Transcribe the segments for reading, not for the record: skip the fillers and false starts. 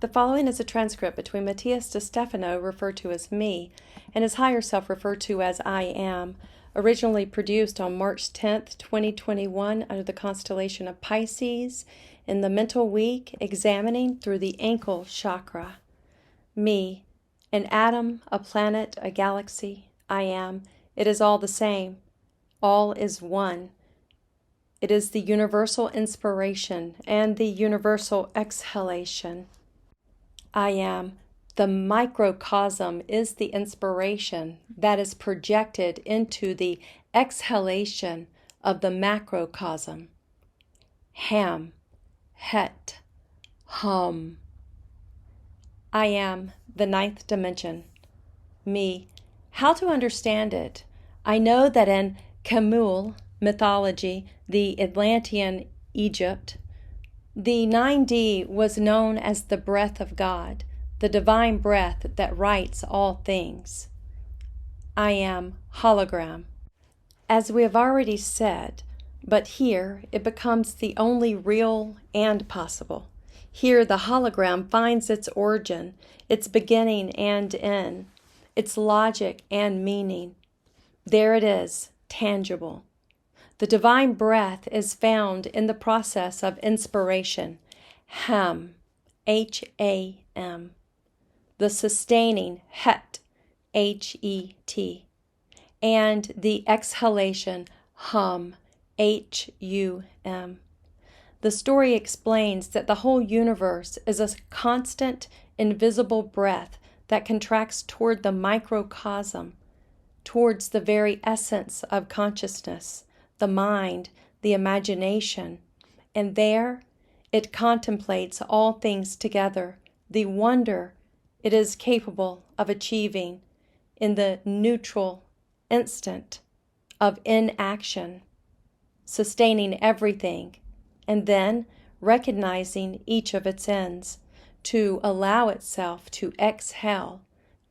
The following is a transcript between Matías De Stefano, referred to as me, and his higher self, referred to as I am, originally produced on March 10th, 2021, under the constellation of Pisces, in the mental week, examining through the ankle chakra. Me, an atom, a planet, a galaxy, I am. It is all the same. All is one. It is the universal inspiration and the universal exhalation. I am. The microcosm is the inspiration that is projected into the exhalation of the macrocosm. Ham, het, hum. I am the ninth dimension. Me. How to understand it? I know that in Kamul mythology, the Atlantean Egypt, the 9D was known as the breath of God, the divine breath that writes all things. I am hologram. As we have already said, but here it becomes the only real and possible. Here the hologram finds its origin, its beginning and end, its logic and meaning. There it is, tangible. The divine breath is found in the process of inspiration, ham, H-A-M, the sustaining, het, H-E-T, and the exhalation, hum, H-U-M. The story explains that the whole universe is a constant, invisible breath that contracts toward the microcosm, towards the very essence of consciousness, the mind, the imagination, and there it contemplates all things together, the wonder it is capable of achieving in the neutral instant of inaction, sustaining everything, and then recognizing each of its ends, to allow itself to exhale,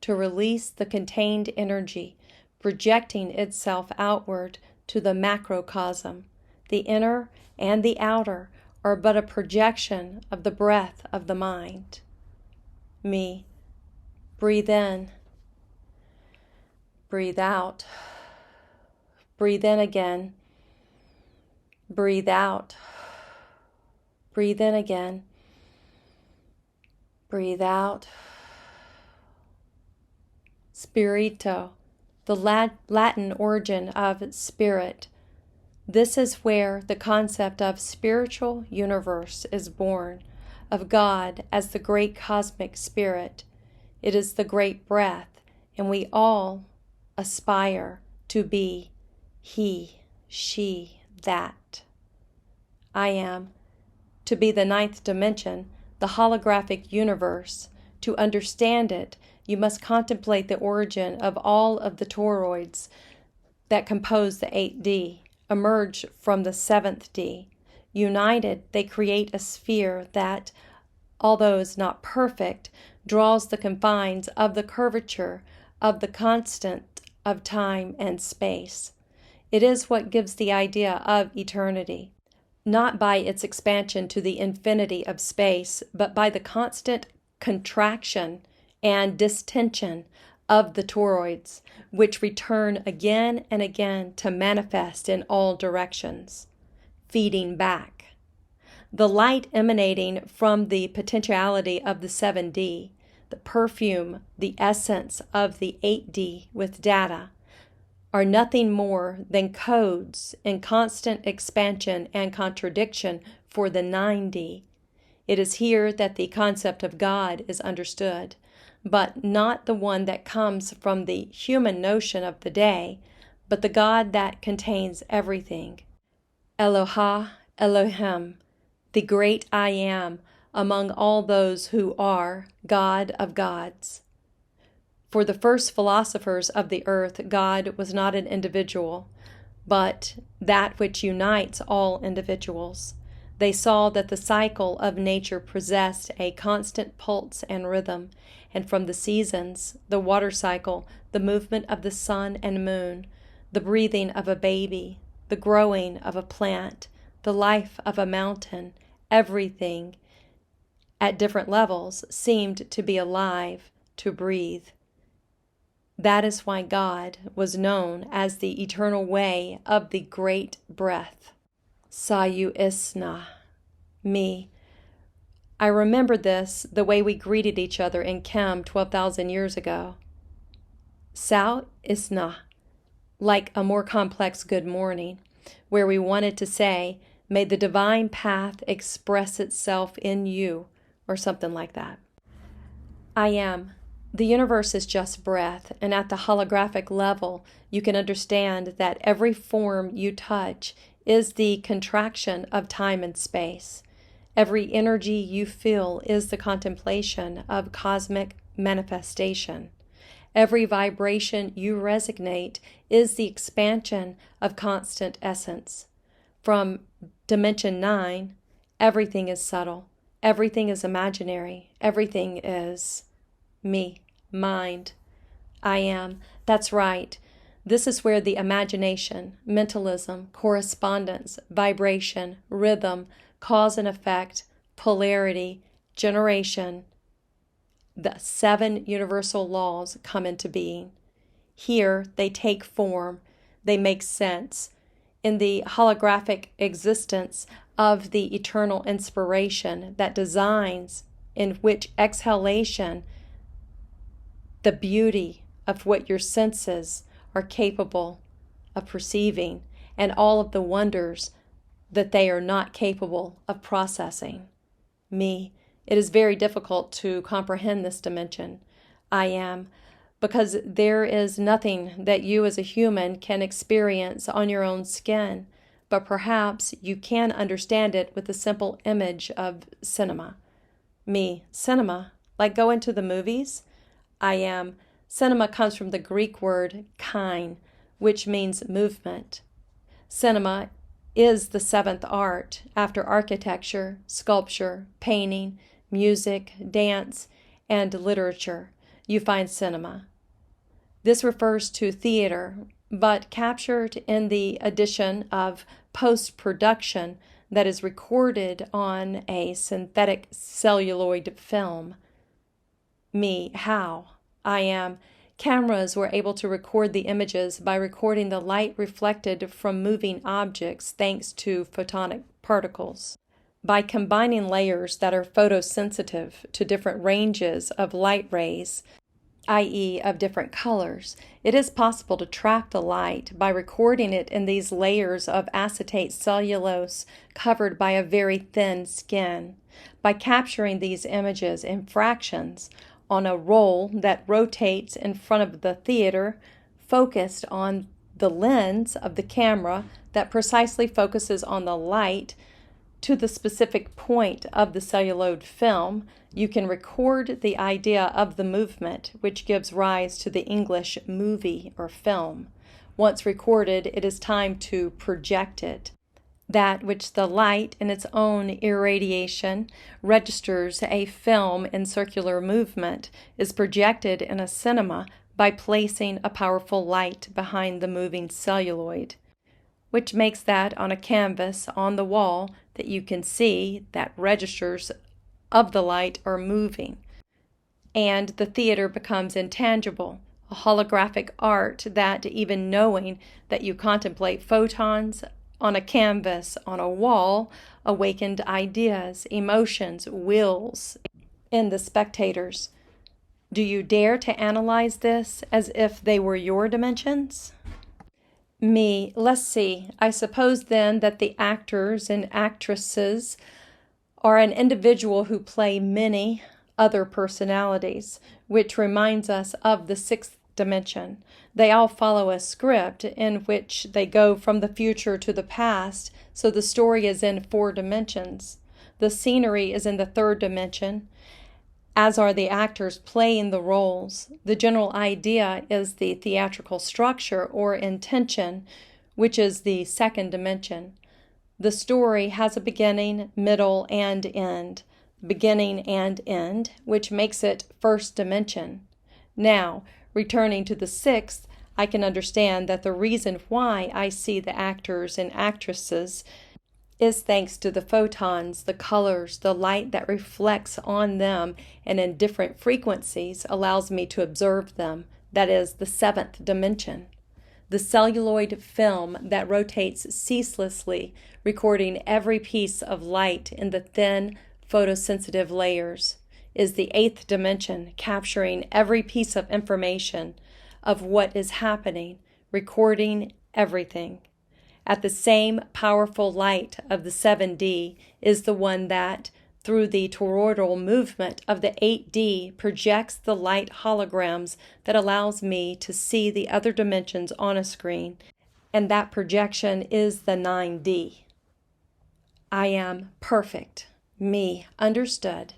to release the contained energy, projecting itself outward to the macrocosm. The inner and the outer are but a projection of the breath of the mind. Me. Breathe in. Breathe out. Breathe in again. Breathe out. Breathe in again. Breathe out. Spirito, the Latin origin of spirit. This is where the concept of spiritual universe is born, of God as the great cosmic spirit. It is the great breath, and we all aspire to be he, she, that. I am. To be the ninth dimension, the holographic universe. To understand it, you must contemplate the origin of all of the toroids that compose the 8D, emerge from the 7th D. United, they create a sphere that, although is not perfect, draws the confines of the curvature of the constant of time and space. It is what gives the idea of eternity, not by its expansion to the infinity of space, but by the constant contraction and distension of the toroids, which return again and again to manifest in all directions, feeding back. The light emanating from the potentiality of the 7D, the perfume, the essence of the 8D with data, are nothing more than codes in constant expansion and contradiction for the 9D. It is here that the concept of God is understood, but not the one that comes from the human notion of the day, but the God that contains everything. Eloha, Elohim, the great I am among all those who are God of gods. For the first philosophers of the earth, God was not an individual, but that which unites all individuals. They saw that the cycle of nature possessed a constant pulse and rhythm, and from the seasons, the water cycle, the movement of the sun and moon, the breathing of a baby, the growing of a plant, the life of a mountain, everything at different levels, seemed to be alive, to breathe. That is why God was known as the eternal way of the great breath. Sayu Isna, me. I remember this the way we greeted each other in Kem 12,000 years ago. Sao Isna, like a more complex good morning, where we wanted to say, may the divine path express itself in you, or something like that. I am. The universe is just breath, and at the holographic level, you can understand that every form you touch is the contraction of time and space. Every energy you feel is the contemplation of cosmic manifestation. Every vibration you resonate is the expansion of constant essence. From Dimension 9, everything is subtle, everything is imaginary, everything is me, mind. I am. That's right. This is where the imagination, mentalism, correspondence, vibration, rhythm, cause and effect, polarity, generation, the 7 universal laws come into being. Here they take form, they make sense. In the holographic existence of the eternal inspiration that designs, in which exhalation, the beauty of what your senses are capable of perceiving, and all of the wonders that they are not capable of processing. Me. It is very difficult to comprehend this dimension. I am, because there is nothing that you as a human can experience on your own skin, but perhaps you can understand it with the simple image of cinema. Me. Cinema. Like going to the movies? I am. Cinema comes from the Greek word kain, which means movement. Cinema is the 7th art after architecture, sculpture, painting, music, dance, and literature. You find cinema. This refers to theater, but captured in the addition of post-production that is recorded on a synthetic celluloid film. Me. How? I am. Cameras were able to record the images by recording the light reflected from moving objects thanks to photonic particles. By combining layers that are photosensitive to different ranges of light rays, i.e. of different colors, it is possible to track the light by recording it in these layers of acetate cellulose covered by a very thin skin. By capturing these images in fractions on a roll that rotates in front of the theater, focused on the lens of the camera that precisely focuses on the light to the specific point of the celluloid film, you can record the idea of the movement, which gives rise to the English movie or film. Once recorded, it is time to project it. That which the light in its own irradiation registers a film in circular movement is projected in a cinema by placing a powerful light behind the moving celluloid, which makes that on a canvas on the wall that you can see that registers of the light are moving. And the theater becomes intangible, a holographic art that, even knowing that you contemplate photons on a canvas on a wall, awakened ideas, emotions, wills in the spectators. Do you dare to analyze this as if they were your dimensions? Me. Let's see. I suppose then that the actors and actresses are an individual who play many other personalities, which reminds us of the 6th dimension. They all follow a script in which they go from the future to the past, so the story is in 4 dimensions. The scenery is in the 3rd dimension, as are the actors playing the roles. The general idea is the theatrical structure or intention, which is the 2nd dimension. The story has a beginning, middle, and end. Beginning and end, which makes it 1st dimension. Now, returning to the 6th, I can understand that the reason why I see the actors and actresses is thanks to the photons, the colors, the light that reflects on them and in different frequencies allows me to observe them. That is the seventh dimension. The celluloid film that rotates ceaselessly, recording every piece of light in the thin, photosensitive layers, is the eighth dimension, capturing every piece of information of what is happening, recording everything. At the same powerful light of the 7D is the one that, through the toroidal movement of the 8D, projects the light holograms that allows me to see the other dimensions on a screen, and that projection is the 9D. I am perfect. Me, understood.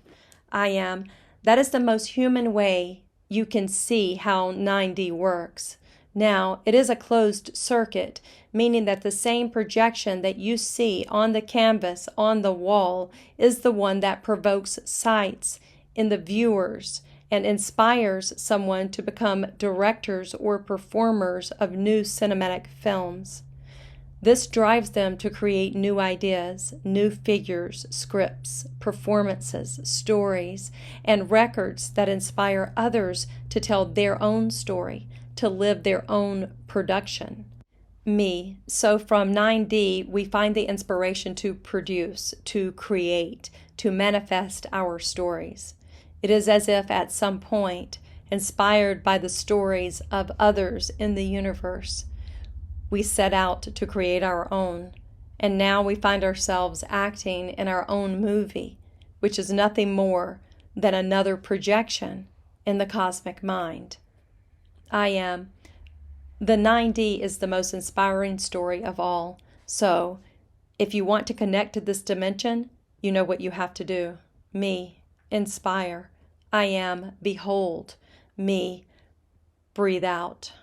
That is the most human way you can see how 9D works. Now, it is a closed circuit, meaning that the same projection that you see on the canvas on the wall is the one that provokes sights in the viewers and inspires someone to become directors or performers of new cinematic films. This drives them to create new ideas, new figures, scripts, performances, stories, and records that inspire others to tell their own story, to live their own production. Me. So from 9D, we find the inspiration to produce, to create, to manifest our stories. It is as if at some point, inspired by the stories of others in the universe, we set out to create our own, and now we find ourselves acting in our own movie, which is nothing more than another projection in the cosmic mind. The 9D is the most inspiring story of all. So, if you want to connect to this dimension, you know what you have to do. Me, inspire. Behold. Me, breathe out.